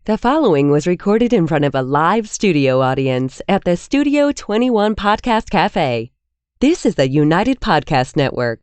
The following was recorded in front of a live studio audience at the Studio 21 Podcast Café. This is the United Podcast Network.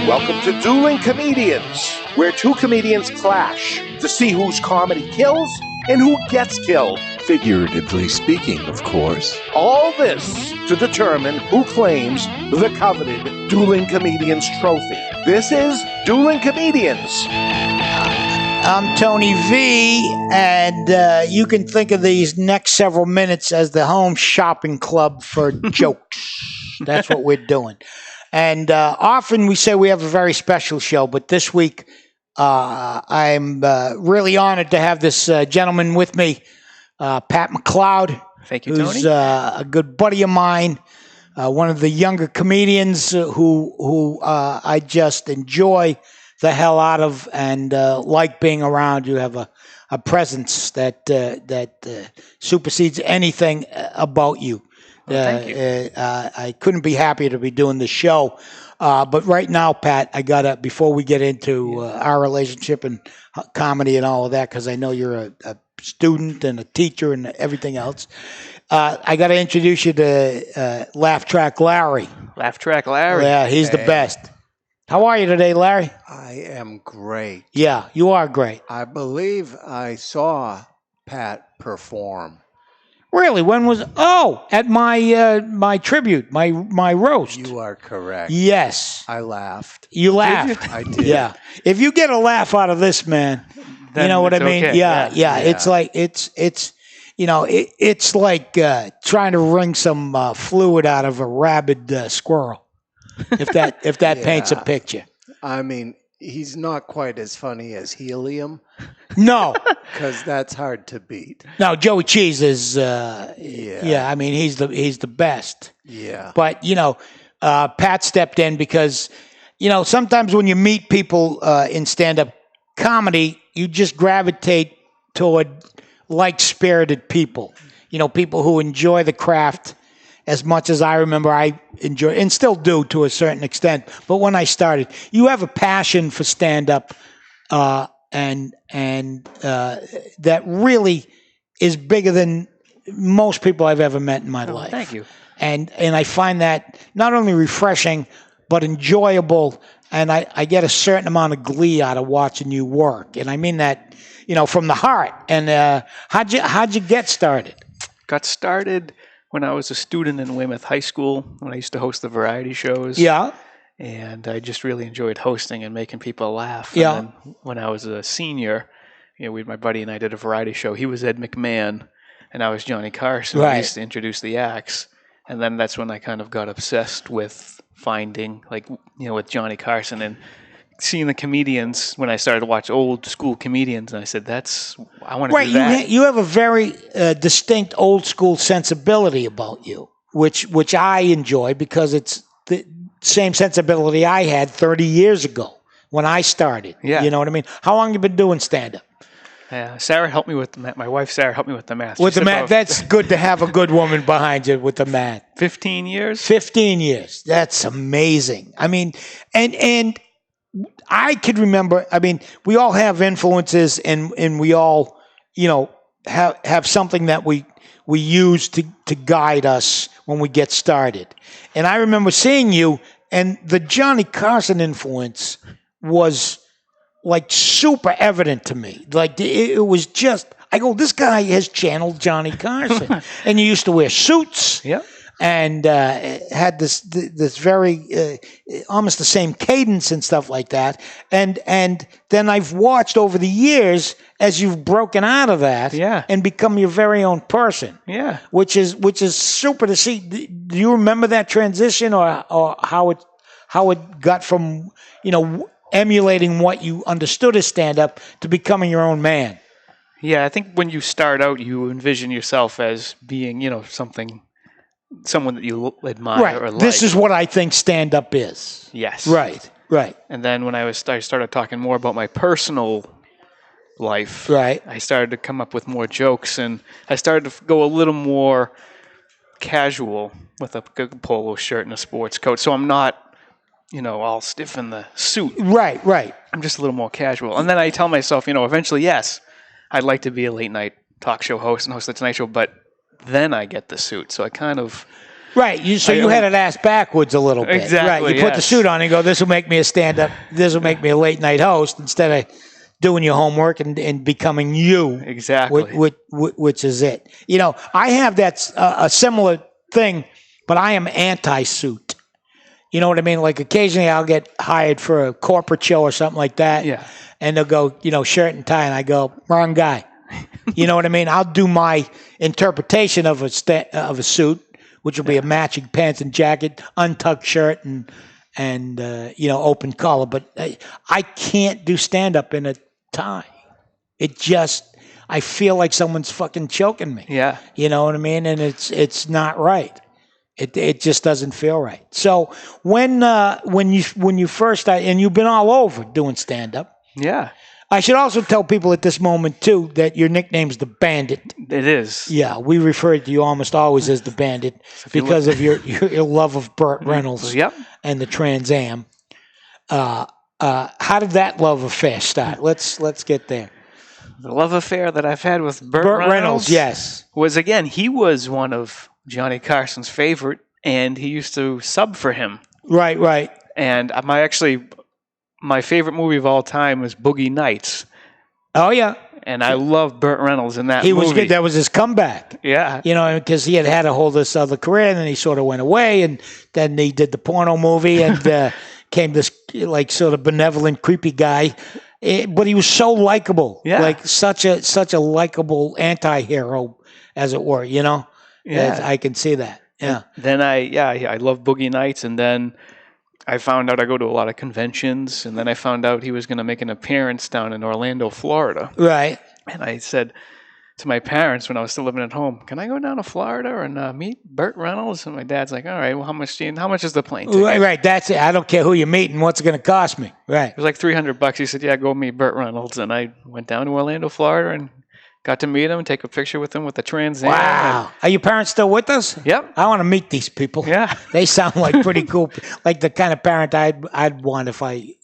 Welcome to Dueling Comedians, where two comedians clash to see whose comedy kills and who gets killed. Figuratively speaking, of course. All this to determine who claims the coveted Dueling Comedians Trophy. This is Dueling Comedians. I'm Tony V, and you can think of these next several minutes as the home shopping club for jokes. That's what we're doing. And often we say we have a very special show, but this week I'm really honored to have this gentleman with me, Pat McLoud. Thank you, Tony. Who's a good buddy of mine, one of the younger comedians who I just enjoy the hell out of and like being around. You have a presence that supersedes anything about you. Thank you. I couldn't be happier to be doing the show. But right now, Pat, before we get into our relationship and comedy and all of that, because I know you're a student and a teacher and everything else, I got to introduce you to Laugh Track Larry. Laugh Track Larry. Yeah, he's the best. How are you today, Larry? I am great. Yeah, you are great. I believe I saw Pat perform. Really? When was? Oh, at my my tribute, my roast. You are correct. Yes. I laughed. You laughed. I did. Yeah. If you get a laugh out of this, man, Then you know what I mean? okay. Yeah. It's like it's it's like trying to wring some fluid out of a rabid squirrel. If that paints a picture. I mean, he's not quite as funny as helium. No. Because that's hard to beat. No, Joey Cheese is yeah, I mean he's the best. Yeah. But Pat stepped in because sometimes when you meet people in stand-up comedy, you just gravitate toward like-spirited people. People who enjoy the craft as much as I remember I enjoy, and still do to a certain extent. But when I started, you have a passion for stand-up, and that really is bigger than most people I've ever met in my life. Thank you. And I find that not only refreshing, but enjoyable, and I get a certain amount of glee out of watching you work. And I mean that, from the heart. And how'd you get started? Got started when I was a student in Weymouth High School, when I used to host the variety shows. Yeah. And I just really enjoyed hosting and making people laugh. Yeah. And then when I was a senior, my buddy and I did a variety show. He was Ed McMahon, and I was Johnny Carson. Right. We used to introduce the acts. And then that's when I kind of got obsessed with finding, with Johnny Carson and seeing the comedians when I started to watch old school comedians. And I said, I want to do that. You have a very distinct old school sensibility about you, which I enjoy because it's the same sensibility I had 30 years ago when I started. Yeah. You know what I mean? How long have you been doing stand-up? Sarah helped me with the math. My wife, Sarah, helped me with the math. With the math, that's good to have a good woman behind you with the math. 15 years? 15 years. That's amazing. I mean, and I could remember, we all have influences and we all, have something that we use to guide us when we get started. And I remember seeing you, and the Johnny Carson influence was like super evident to me. Like it was just, I go, this guy has channeled Johnny Carson. And you used to wear suits. Yeah. And had this very almost the same cadence and stuff like that. And then I've watched over the years as you've broken out of that and become your very own person. Yeah. Which is super to see. Do you remember that transition or how it got from, emulating what you understood as stand-up to becoming your own man? Yeah, I think when you start out, you envision yourself as being, someone that you admire or like. This is what I think stand-up is. Yes. Right. And then when I started talking more about my personal life, right, I started to come up with more jokes, and I started to go a little more casual with a polo shirt and a sports coat. So I'm not all stiff in the suit. Right. I'm just a little more casual. And then I tell myself, eventually, yes, I'd like to be a late night talk show host and host the Tonight Show, but then I get the suit. So I kind of... Right. You had it ass backwards a little bit. Exactly. Right. You put the suit on and go, this will make me a stand-up, this will make me a late night host, instead of doing your homework and becoming you. Exactly. Which is it. I have that a similar thing, but I am anti-suit. You know what I mean? Like occasionally I'll get hired for a corporate show or something like that. Yeah. And they'll go, shirt and tie, and I go, wrong guy. You know what I mean? I'll do my interpretation of a suit, which will be a matching pants and jacket, untucked shirt, and open collar. But I can't do stand-up in a tie. I feel like someone's fucking choking me. Yeah. You know what I mean? And it's not right. It just doesn't feel right. So when you first started, and you've been all over doing stand-up. Yeah. I should also tell people at this moment, too, that your nickname's the Bandit. It is. Yeah, we refer to you almost always as the Bandit because of your love of Burt Reynolds and the Trans Am. How did that love affair start? Let's get there. The love affair that I've had with Burt Reynolds, yes, was, again, he was one of Johnny Carson's favorite, and he used to sub for him. Right. And my favorite movie of all time was Boogie Nights. Oh, yeah. And I love Burt Reynolds in that movie. He was good. That was his comeback. Yeah. Because he had a whole this other career, and then he sort of went away, and then he did the porno movie and came this like sort of benevolent, creepy guy. But he was so likable. Yeah. Like such a likable anti-hero, as it were, Yeah. I can see that. Yeah. And then I love Boogie Nights, and then I found out I go to a lot of conventions, and then I found out he was going to make an appearance down in Orlando, Florida. Right. And I said to my parents when I was still living at home, "Can I go down to Florida and meet Burt Reynolds?" And my dad's like, "All right, well, how much is the plane ticket?" Right. That's it. I don't care who you're meeting. What's it going to cost me? Right. It was like $300. He said, "Yeah, go meet Burt Reynolds." And I went down to Orlando, Florida, and got to meet him, take a picture with him with the Trans Am. Wow. Are your parents still with us? Yep. I want to meet these people. Yeah. They sound like pretty cool. Like the kind of parent I'd want if I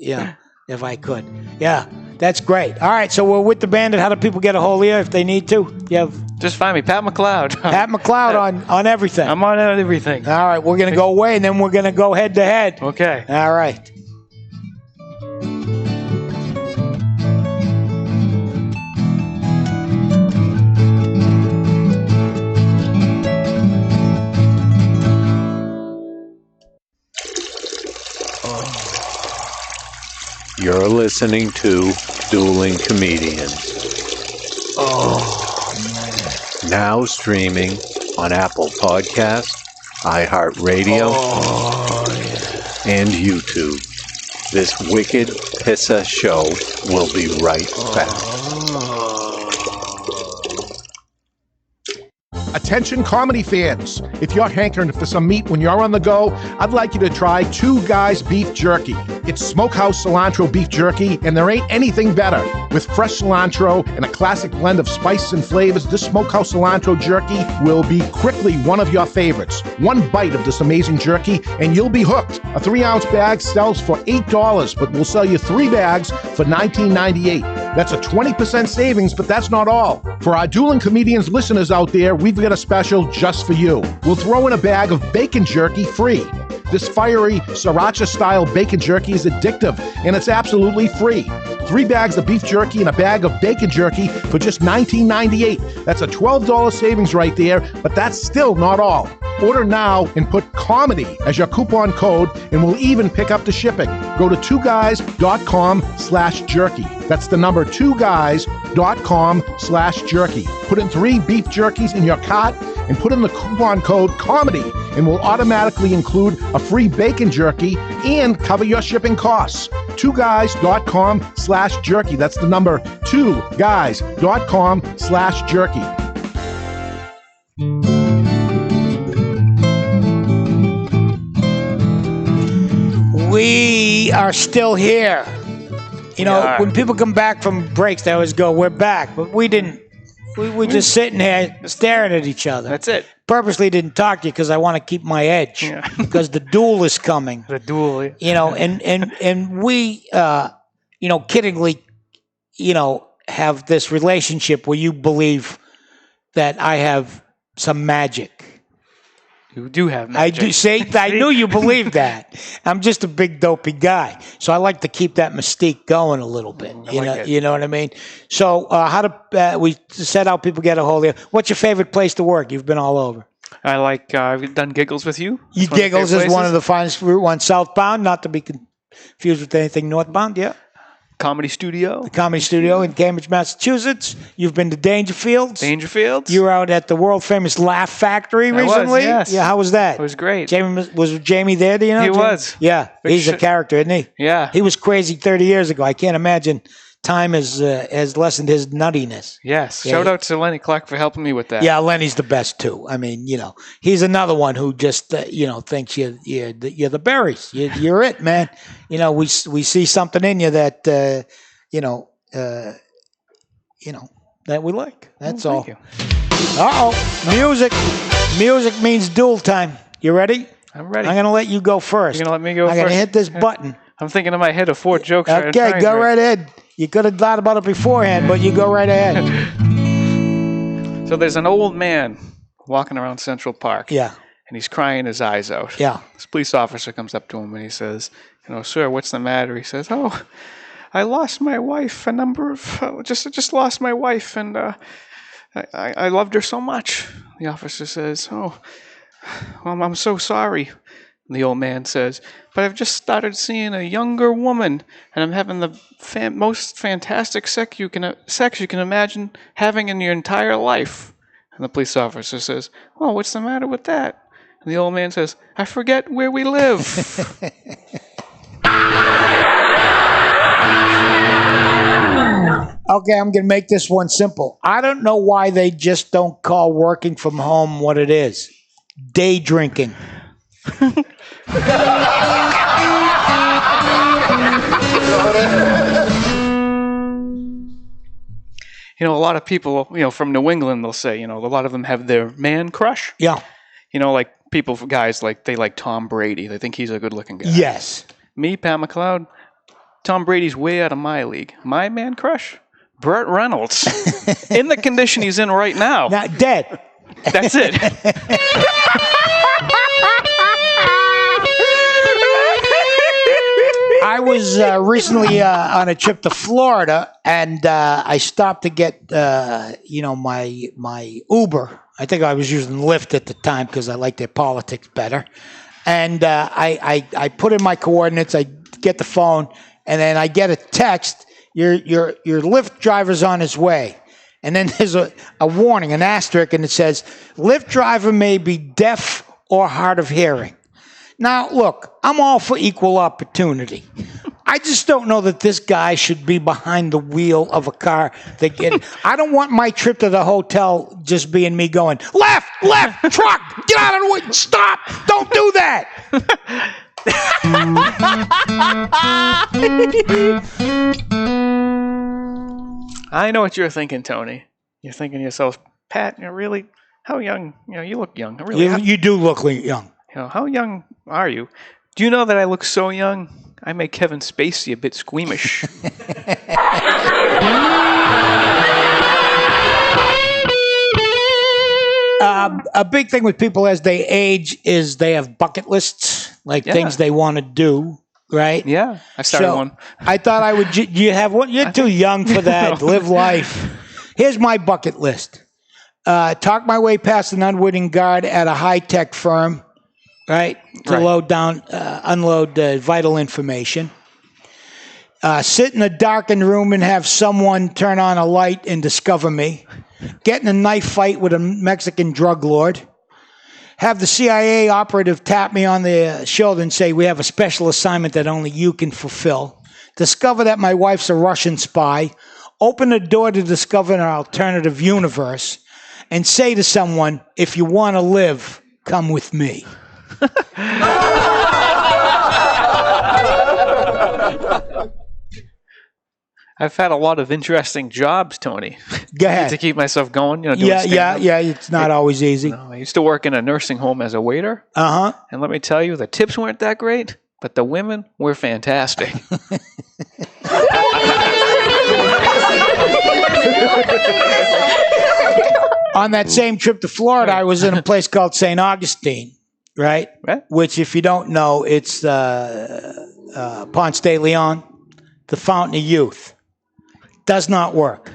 could. Yeah. That's great. All right. So we're with the Bandit. How do people get a hold of you if they need to? Just find me, Pat McLoud. Pat McLoud on everything. I'm on everything. All right. We're going to go away, and then we're going to go head to head. Okay. All right. You're listening to Dueling Comedians. Oh, man. Now streaming on Apple Podcasts, iHeartRadio, and YouTube. This wicked pissa show will be right back. Attention comedy fans, if you're hankering for some meat when you're on the go, I'd like you to try Two Guys Beef Jerky. It's smokehouse cilantro beef jerky, and there ain't anything better. With fresh cilantro and a classic blend of spices and flavors, this smokehouse cilantro jerky will be quickly one of your favorites. One bite of this amazing jerky, and you'll be hooked. A 3-ounce bag sells for $8, but we'll sell you 3 bags for $19.98. That's a 20% savings, but that's not all. For our Dueling Comedians listeners out there, we've got a special just for you. We'll throw in a bag of bacon jerky free. This fiery sriracha-style bacon jerky is addictive, and it's absolutely free. 3 bags of beef jerky and a bag of bacon jerky for just $19.98. That's a $12 savings right there, but that's still not all. Order now and put comedy as your coupon code, and we'll even pick up the shipping. Go to twoguys.com/jerky. That's the number 2guys.com/jerky. Put in 3 beef jerkies in your cart and put in the coupon code comedy, and we'll automatically include a free bacon jerky and cover your shipping costs. 2guys.com/jerky. That's the number 2guys.com/jerky. We are still here. When people come back from breaks, they always go, "We're back," but we didn't. We were just sitting here staring at each other. That's it. purposely didn't talk to you because I want to keep my edge because the duel is coming. The duel. You know, and we, you know, kiddingly, you know, have this relationship where you believe that I have some magic. You do have magic. I do. See, I knew you believed that. I'm just a big dopey guy, so I like to keep that mystique going a little bit. You know what I mean. So, we said how people get a hold of you. What's your favorite place to work? You've been all over. I like. I've done Giggles with you. Giggles is one of the finest Route 1 southbound, not to be confused with anything northbound. Yeah. Comedy Studio. The Comedy Studio in Cambridge, Massachusetts. You've been to Dangerfields. You were out at the world famous Laugh Factory recently. Yes. Yeah, how was that? It was great. Was Jamie there? Do you know? He Jamie? was. Yeah, he's a character, isn't he? Yeah. He was crazy 30 years ago. I can't imagine time has lessened his nuttiness. Yes. Shout out to Lenny Clark for helping me with that. Yeah, Lenny's the best too. I mean, you know, he's another one who just you know, thinks you're the berries. You're it, man. You know, we see something in you that you know, that we like. That's all. Thank you. Music means duel time. You ready? I'm ready. I'm going to let you go first. You're going to let me go first? I'm going to hit this button. I'm thinking in my head of 4 jokes. Okay, go right ahead. You could have thought about it beforehand, but you go right ahead. So there's an old man walking around Central Park. Yeah. And he's crying his eyes out. Yeah. This police officer comes up to him and he says, you know, sir, what's the matter? He says, oh, I lost my wife just lost my wife, and I loved her so much. The officer says, oh, well, I'm so sorry. And the old man says, but I've just started seeing a younger woman, and I'm having the most fantastic sex you can imagine having in your entire life. And the police officer says, well, what's the matter with that? And the old man says, I forget where we live. Okay, I'm going to make this one simple. I don't know why they just don't call working from home what it is. Day drinking. You know, a lot of people, you know, from New England, they'll say, you know, a lot of them have their man crush. Yeah. You know, like guys, like they like Tom Brady. They think he's a good looking guy. Yes. Me, Pat McLoud, Tom Brady's way out of my league. My man crush? Burt Reynolds. In the condition he's in right now. Not dead. That's it. I was recently on a trip to Florida, and I stopped to get, my Uber. I think I was using Lyft at the time because I like their politics better. And I put in my coordinates. I get the phone, and then I get a text. Your Lyft driver's on his way. And then there's a warning, an asterisk, and it says, Lyft driver may be deaf or hard of hearing. Now, look, I'm all for equal opportunity. I just don't know that this guy should be behind the wheel of a car. I don't want my trip to the hotel just being me going, left, truck, get out of the way, stop, don't do that. I know what you're thinking, Tony. You're thinking to yourself, Pat, you're really, how young? You know, you look young. Really, you do look young. You know, how young are you? Do you know that I look so young? I make Kevin Spacey a bit squeamish. A big thing with people as they age is they have bucket lists, like things they want to do, right? Yeah, I started one. I thought I would. You have one? You're too young for that. No. Live life. Here's my bucket list. Talk my way past an unwitting guard at a high-tech firm, right? To unload vital information. Sit in a darkened room and have someone turn on a light and discover me. Get in a knife fight with a Mexican drug lord. Have the CIA operative tap me on the shoulder and say, we have a special assignment that only you can fulfill. Discover that my wife's a Russian spy. Open the door to discover an alternative universe. And say to someone, if you want to live, come with me. I've had a lot of interesting jobs, Tony. Go ahead. To keep myself going. Doing Yeah. It's not always easy. No, I used to work in a nursing home as a waiter. And let me tell you, the tips weren't that great, but the women were fantastic. On that same trip to Florida, I was in a place called St. Augustine, right? Which, if you don't know, it's Ponce de Leon, the Fountain of Youth. Does not work.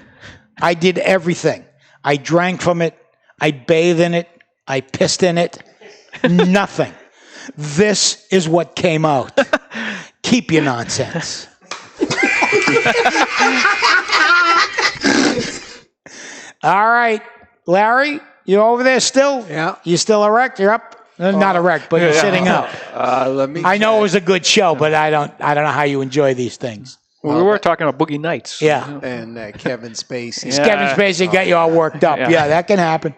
I did everything. I drank from it. I bathed in it. I pissed in it. Nothing. This is what came out. Keep your nonsense. All right. Larry, you over there still? Yeah. You still erect? You're up? Not erect, but you're sitting up. I know it was a good show, but I don't know how you enjoy these things. Well, we were talking about Boogie Nights. Yeah. And Kevin Spacey. Kevin Spacey got you all worked up. Yeah, that can happen.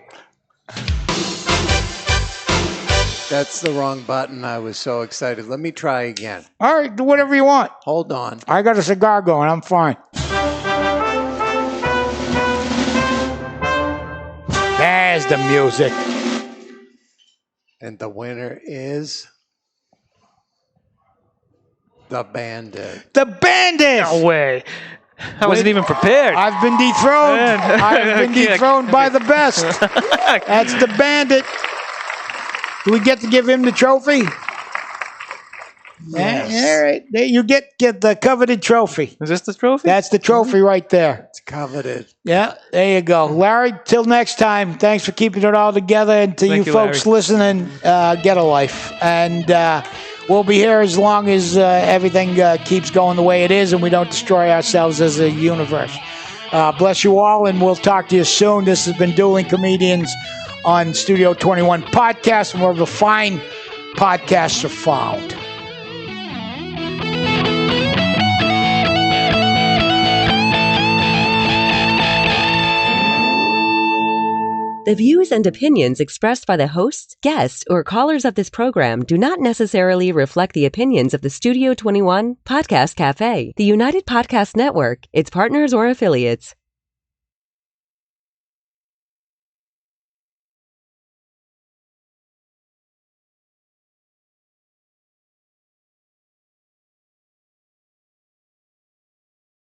That's the wrong button. I was so excited. Let me try again. All right, do whatever you want. Hold on. I got a cigar going. I'm fine. There's the music. And the winner is the Bandit. The Bandit! No way. I wasn't even prepared. I've been dethroned. I've been dethroned by the best. That's the Bandit. Do we get to give him the trophy? Yes. All right. You get the coveted trophy. Is this the trophy? That's the trophy right there. It's coveted. Yeah, there you go. Larry, till next time, thanks for keeping it all together. And to you folks listening, get a life. And we'll be here as long as everything keeps going the way it is and we don't destroy ourselves as a universe. Bless you all, and we'll talk to you soon. This has been Dueling Comedians on Studio 21 Podcast, where the fine podcasts are found. The views and opinions expressed by the hosts, guests, or callers of this program do not necessarily reflect the opinions of the Studio 21 Podcast Café, the United Podcast Network, its partners, or affiliates.